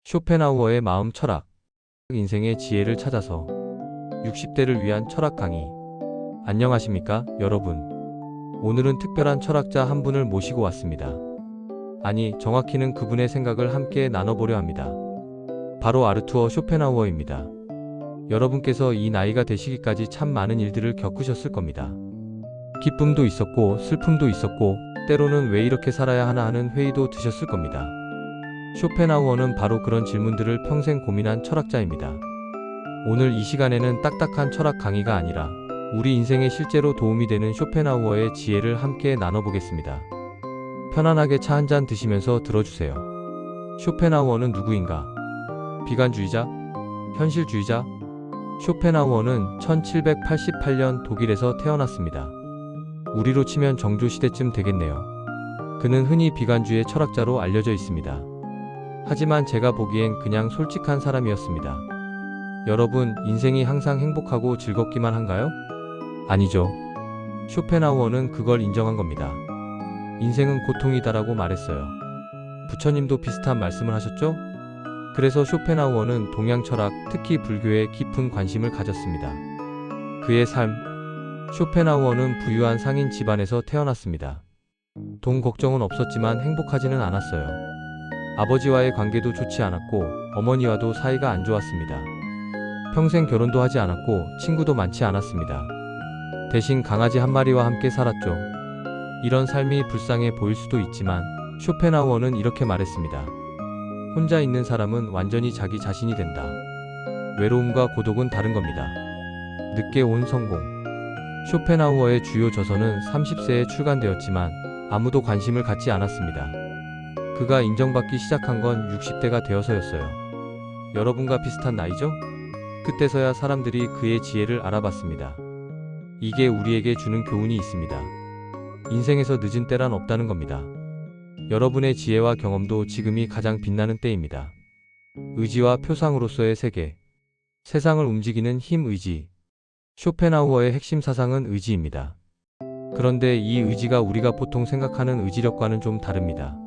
쇼펜하우어의 마음 철학, 인생의 지혜를 찾아서 60대를 위한 철학 강의. 안녕하십니까, 여러분. 오늘은 특별한 철학자 한 분을 모시고 왔습니다. 아니, 정확히는 그분의 생각을 함께 나눠보려 합니다. 바로 아르투어 쇼펜하우어입니다. 여러분께서 이 나이가 되시기까지 참 많은 일들을 겪으셨을 겁니다. 기쁨도 있었고 슬픔도 있었고 때로는 왜 이렇게 살아야 하나 하는 회의도 드셨을 겁니다. 쇼펜하우어는 바로 그런 질문들을 평생 고민한 철학자입니다. 오늘 이 시간에는 딱딱한 철학 강의가 아니라 우리 인생에 실제로 도움이 되는 쇼펜하우어의 지혜를 함께 나눠보겠습니다. 편안하게 차 한잔 드시면서 들어주세요. 쇼펜하우어는 누구인가? 비관주의자? 현실주의자? 쇼펜하우어는 1788년 독일에서 태어났습니다. 우리로 치면 정조시대쯤 되겠네요. 그는 흔히 비관주의 철학자로 알려져 있습니다. 하지만 제가 보기엔 그냥 솔직한 사람이었습니다. 여러분, 인생이 항상 행복하고 즐겁기만 한가요? 아니죠. 쇼펜하우어는 그걸 인정한 겁니다. 인생은 고통이다라고 말했어요. 부처님도 비슷한 말씀을 하셨죠? 그래서 쇼펜하우어는 동양 철학, 특히 불교에 깊은 관심을 가졌습니다. 그의 삶. 쇼펜하우어는 부유한 상인 집안에서 태어났습니다. 돈 걱정은 없었지만 행복하지는 않았어요. 아버지와의 관계도 좋지 않았고 어머니와도 사이가 안 좋았습니다. 평생 결혼도 하지 않았고 친구도 많지 않았습니다. 대신 강아지 한 마리와 함께 살았죠. 이런 삶이 불쌍해 보일 수도 있지만 쇼펜하우어는 이렇게 말했습니다. 혼자 있는 사람은 완전히 자기 자신이 된다. 외로움과 고독은 다른 겁니다. 늦게 온 성공. 쇼펜하우어의 주요 저서는 30세에 출간되었지만 아무도 관심을 갖지 않았습니다. 그가 인정받기 시작한 건 60대가 되어서였어요. 여러분과 비슷한 나이죠? 그때서야 사람들이 그의 지혜를 알아봤습니다. 이게 우리에게 주는 교훈이 있습니다. 인생에서 늦은 때란 없다는 겁니다. 여러분의 지혜와 경험도 지금이 가장 빛나는 때입니다. 의지와 표상으로서의 세계. 세상을 움직이는 힘 의지. 쇼펜하우어의 핵심 사상은 의지입니다. 그런데 이 의지가 우리가 보통 생각하는 의지력과는 좀 다릅니다.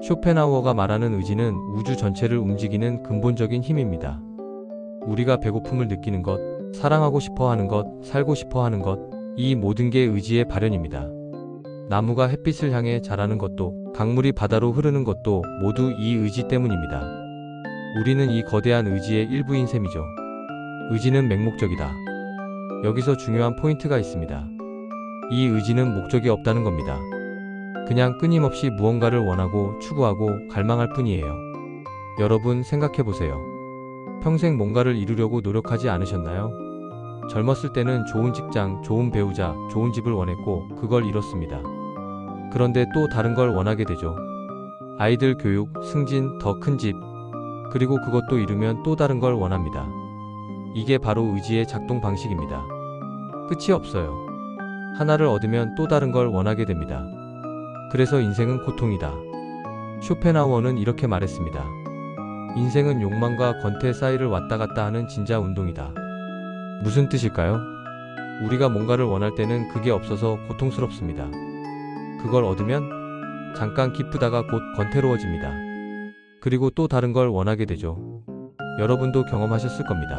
쇼펜하우어가 말하는 의지는 우주 전체를 움직이는 근본적인 힘입니다. 우리가 배고픔을 느끼는 것, 사랑하고 싶어 하는 것, 살고 싶어 하는 것, 이 모든 게 의지의 발현입니다. 나무가 햇빛을 향해 자라는 것도, 강물이 바다로 흐르는 것도 모두 이 의지 때문입니다. 우리는 이 거대한 의지의 일부인 셈이죠. 의지는 맹목적이다. 여기서 중요한 포인트가 있습니다. 이 의지는 목적이 없다는 겁니다. 그냥 끊임없이 무언가를 원하고 추구하고 갈망할 뿐이에요. 여러분, 생각해보세요. 평생 뭔가를 이루려고 노력하지 않으셨나요? 젊었을 때는 좋은 직장, 좋은 배우자, 좋은 집을 원했고 그걸 이뤘습니다. 그런데 또 다른 걸 원하게 되죠. 아이들 교육, 승진, 더 큰 집, 그리고 그것도 이루면 또 다른 걸 원합니다. 이게 바로 의지의 작동 방식입니다. 끝이 없어요. 하나를 얻으면 또 다른 걸 원하게 됩니다. 그래서 인생은 고통이다. 쇼펜하우어는 이렇게 말했습니다. 인생은 욕망과 권태 사이를 왔다 갔다 하는 진자 운동이다. 무슨 뜻일까요? 우리가 뭔가를 원할 때는 그게 없어서 고통스럽습니다. 그걸 얻으면 잠깐 기쁘다가 곧 권태로워집니다. 그리고 또 다른 걸 원하게 되죠. 여러분도 경험하셨을 겁니다.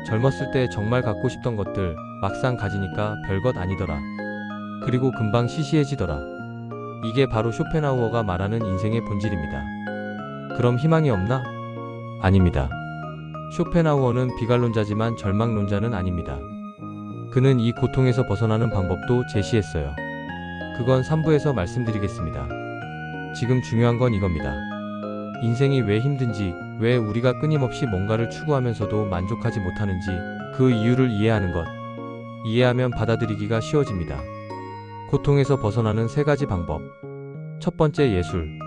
젊었을 때 정말 갖고 싶던 것들 막상 가지니까 별것 아니더라. 그리고 금방 시시해지더라. 이게 바로 쇼펜하우어가 말하는 인생의 본질입니다. 그럼 희망이 없나? 아닙니다. 쇼펜하우어는 비관론자지만 절망론자는 아닙니다. 그는 이 고통에서 벗어나는 방법도 제시했어요. 그건 3부에서 말씀드리겠습니다. 지금 중요한 건 이겁니다. 인생이 왜 힘든지, 왜 우리가 끊임없이 뭔가를 추구하면서도 만족하지 못하는지 그 이유를 이해하는 것. 이해하면 받아들이기가 쉬워집니다. 고통에서 벗어나는 3가지 방법. 첫 번째, 예술.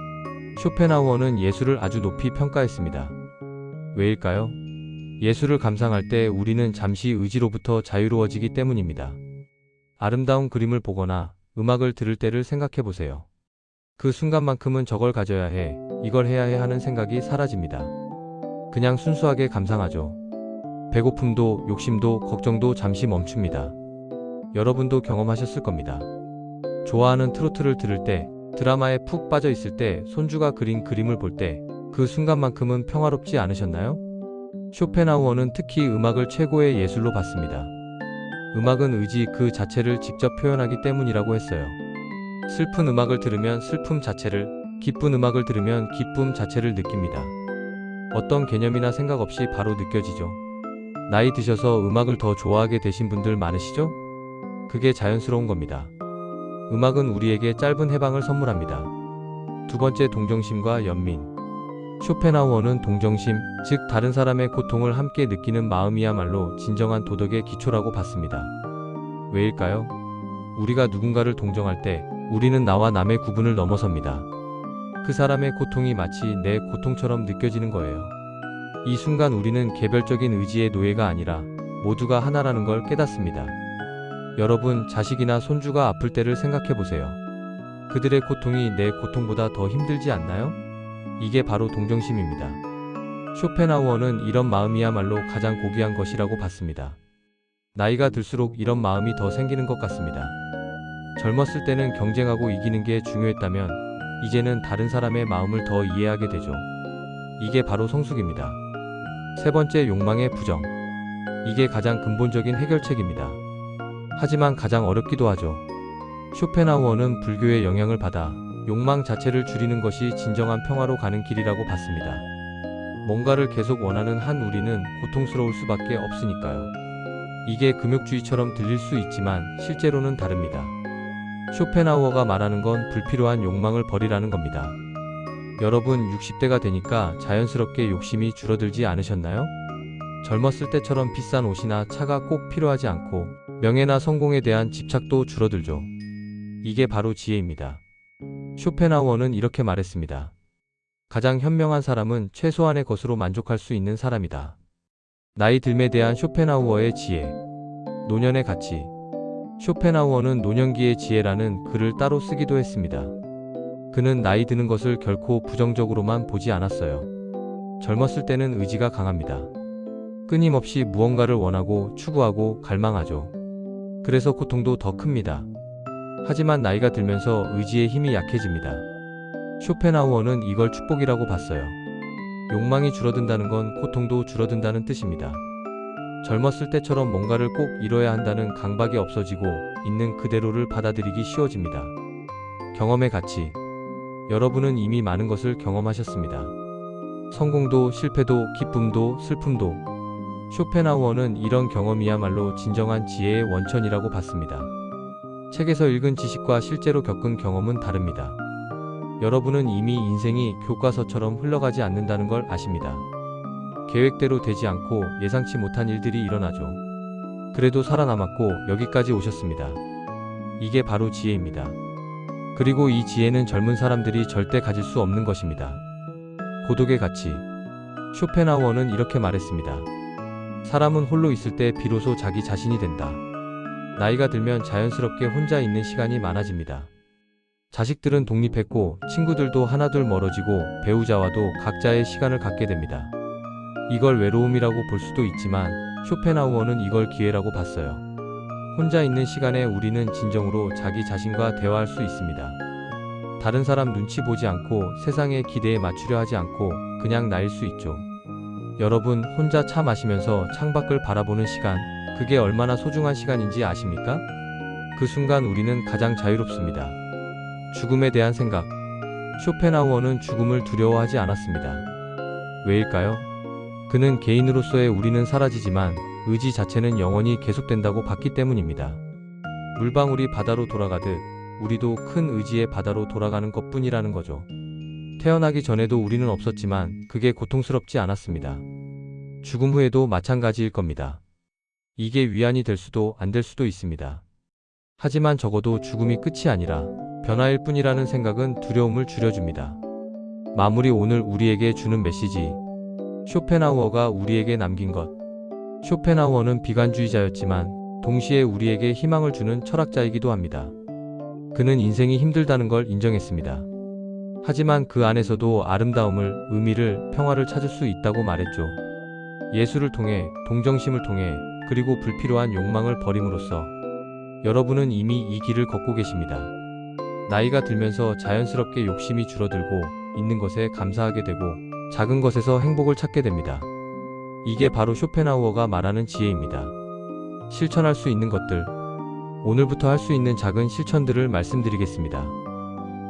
쇼펜하우어는 예술을 아주 높이 평가했습니다. 왜일까요? 예술을 감상할 때 우리는 잠시 의지로부터 자유로워지기 때문입니다. 아름다운 그림을 보거나 음악을 들을 때를 생각해보세요. 그 순간만큼은 저걸 가져야 해, 이걸 해야 해 하는 생각이 사라집니다. 그냥 순수하게 감상하죠. 배고픔도, 욕심도, 걱정도 잠시 멈춥니다. 여러분도 경험하셨을 겁니다. 좋아하는 트로트를 들을 때, 드라마에 푹 빠져 있을 때, 손주가 그린 그림을 볼 때, 그 순간만큼은 평화롭지 않으셨나요? 쇼펜하우어는 특히 음악을 최고의 예술로 봤습니다. 음악은 의지 그 자체를 직접 표현하기 때문이라고 했어요. 슬픈 음악을 들으면 슬픔 자체를, 기쁜 음악을 들으면 기쁨 자체를 느낍니다. 어떤 개념이나 생각 없이 바로 느껴지죠. 나이 드셔서 음악을 더 좋아하게 되신 분들 많으시죠? 그게 자연스러운 겁니다. 음악은 우리에게 짧은 해방을 선물합니다. 두 번째, 동정심과 연민. 쇼펜하우어는 동정심, 즉 다른 사람의 고통을 함께 느끼는 마음이야말로 진정한 도덕의 기초라고 봤습니다. 왜일까요? 우리가 누군가를 동정할 때 우리는 나와 남의 구분을 넘어섭니다. 그 사람의 고통이 마치 내 고통처럼 느껴지는 거예요. 이 순간 우리는 개별적인 의지의 노예가 아니라 모두가 하나라는 걸 깨닫습니다. 여러분, 자식이나 손주가 아플 때를 생각해 보세요. 그들의 고통이 내 고통보다 더 힘들지 않나요? 이게 바로 동정심입니다. 쇼펜하우어는 이런 마음이야말로 가장 고귀한 것이라고 봤습니다. 나이가 들수록 이런 마음이 더 생기는 것 같습니다. 젊었을 때는 경쟁하고 이기는 게 중요했다면 이제는 다른 사람의 마음을 더 이해하게 되죠. 이게 바로 성숙입니다. 세 번째, 욕망의 부정. 이게 가장 근본적인 해결책입니다. 하지만 가장 어렵기도 하죠. 쇼펜하우어는 불교의 영향을 받아 욕망 자체를 줄이는 것이 진정한 평화로 가는 길이라고 봤습니다. 뭔가를 계속 원하는 한 우리는 고통스러울 수밖에 없으니까요. 이게 금욕주의처럼 들릴 수 있지만 실제로는 다릅니다. 쇼펜하우어가 말하는 건 불필요한 욕망을 버리라는 겁니다. 여러분, 60대가 되니까 자연스럽게 욕심이 줄어들지 않으셨나요? 젊었을 때처럼 비싼 옷이나 차가 꼭 필요하지 않고 명예나 성공에 대한 집착도 줄어들죠. 이게 바로 지혜입니다. 쇼펜하우어는 이렇게 말했습니다. 가장 현명한 사람은 최소한의 것으로 만족할 수 있는 사람이다. 나이 듦에 대한 쇼펜하우어의 지혜. 노년의 가치. 쇼펜하우어는 노년기의 지혜라는 글을 따로 쓰기도 했습니다. 그는 나이 드는 것을 결코 부정적으로만 보지 않았어요. 젊었을 때는 의지가 강합니다. 끊임없이 무언가를 원하고 추구하고 갈망하죠. 그래서 고통도 더 큽니다. 하지만 나이가 들면서 의지의 힘이 약해집니다. 쇼펜하우어는 이걸 축복이라고 봤어요. 욕망이 줄어든다는 건 고통도 줄어든다는 뜻입니다. 젊었을 때처럼 뭔가를 꼭 이뤄야 한다는 강박이 없어지고 있는 그대로를 받아들이기 쉬워집니다. 경험의 가치. 여러분은 이미 많은 것을 경험하셨습니다. 성공도 실패도 기쁨도 슬픔도. 쇼펜하우어는 이런 경험이야말로 진정한 지혜의 원천이라고 봤습니다. 책에서 읽은 지식과 실제로 겪은 경험은 다릅니다. 여러분은 이미 인생이 교과서처럼 흘러가지 않는다는 걸 아십니다. 계획대로 되지 않고 예상치 못한 일들이 일어나죠. 그래도 살아남았고 여기까지 오셨습니다. 이게 바로 지혜입니다. 그리고 이 지혜는 젊은 사람들이 절대 가질 수 없는 것입니다. 고독의 가치. 쇼펜하우어는 이렇게 말했습니다. 사람은 홀로 있을 때 비로소 자기 자신이 된다. 나이가 들면 자연스럽게 혼자 있는 시간이 많아집니다. 자식들은 독립했고 친구들도 하나둘 멀어지고 배우자와도 각자의 시간을 갖게 됩니다. 이걸 외로움이라고 볼 수도 있지만 쇼펜하우어는 이걸 기회라고 봤어요. 혼자 있는 시간에 우리는 진정으로 자기 자신과 대화할 수 있습니다. 다른 사람 눈치 보지 않고 세상의 기대에 맞추려 하지 않고 그냥 나일 수 있죠. 여러분, 혼자 차 마시면서 창밖을 바라보는 시간, 그게 얼마나 소중한 시간인지 아십니까? 그 순간 우리는 가장 자유롭습니다. 죽음에 대한 생각. 쇼펜하우어는 죽음을 두려워하지 않았습니다. 왜일까요? 그는 개인으로서의 우리는 사라지지만 의지 자체는 영원히 계속된다고 봤기 때문입니다. 물방울이 바다로 돌아가듯 우리도 큰 의지의 바다로 돌아가는 것뿐이라는 거죠. 태어나기 전에도 우리는 없었지만 그게 고통스럽지 않았습니다. 죽음 후에도 마찬가지일 겁니다. 이게 위안이 될 수도 안 될 수도 있습니다. 하지만 적어도 죽음이 끝이 아니라 변화일 뿐이라는 생각은 두려움을 줄여줍니다. 마무리. 오늘 우리에게 주는 메시지. 쇼펜하우어가 우리에게 남긴 것. 쇼펜하우어는 비관주의자였지만 동시에 우리에게 희망을 주는 철학자이기도 합니다. 그는 인생이 힘들다는 걸 인정했습니다. 하지만 그 안에서도 아름다움을, 의미를, 평화를 찾을 수 있다고 말했죠. 예술을 통해, 동정심을 통해, 그리고 불필요한 욕망을 버림으로써 여러분은 이미 이 길을 걷고 계십니다. 나이가 들면서 자연스럽게 욕심이 줄어들고 있는 것에 감사하게 되고 작은 것에서 행복을 찾게 됩니다. 이게 바로 쇼펜하우어가 말하는 지혜입니다. 실천할 수 있는 것들. 오늘부터 할 수 있는 작은 실천들을 말씀드리겠습니다.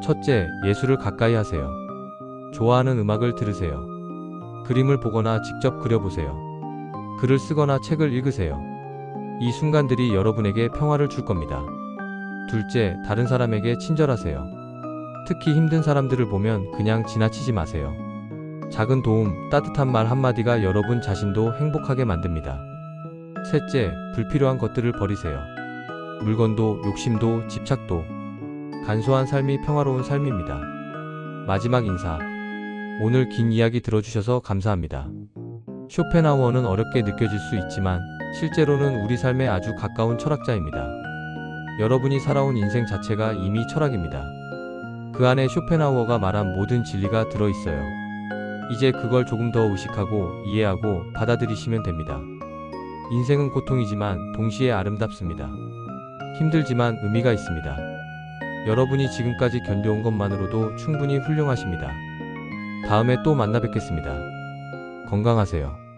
첫째, 예술을 가까이 하세요. 좋아하는 음악을 들으세요. 그림을 보거나 직접 그려보세요. 글을 쓰거나 책을 읽으세요. 이 순간들이 여러분에게 평화를 줄 겁니다. 둘째, 다른 사람에게 친절하세요. 특히 힘든 사람들을 보면 그냥 지나치지 마세요. 작은 도움, 따뜻한 말 한마디가 여러분 자신도 행복하게 만듭니다. 셋째, 불필요한 것들을 버리세요. 물건도, 욕심도, 집착도. 간소한 삶이 평화로운 삶입니다. 마지막 인사. 오늘 긴 이야기 들어주셔서 감사합니다. 쇼펜하우어는 어렵게 느껴질 수 있지만 실제로는 우리 삶에 아주 가까운 철학자입니다. 여러분이 살아온 인생 자체가 이미 철학입니다. 그 안에 쇼펜하우어가 말한 모든 진리가 들어있어요. 이제 그걸 조금 더 의식하고 이해하고 받아들이시면 됩니다. 인생은 고통이지만 동시에 아름답습니다. 힘들지만 의미가 있습니다. 여러분이 지금까지 견뎌온 것만으로도 충분히 훌륭하십니다. 다음에 또 만나 뵙겠습니다. 건강하세요.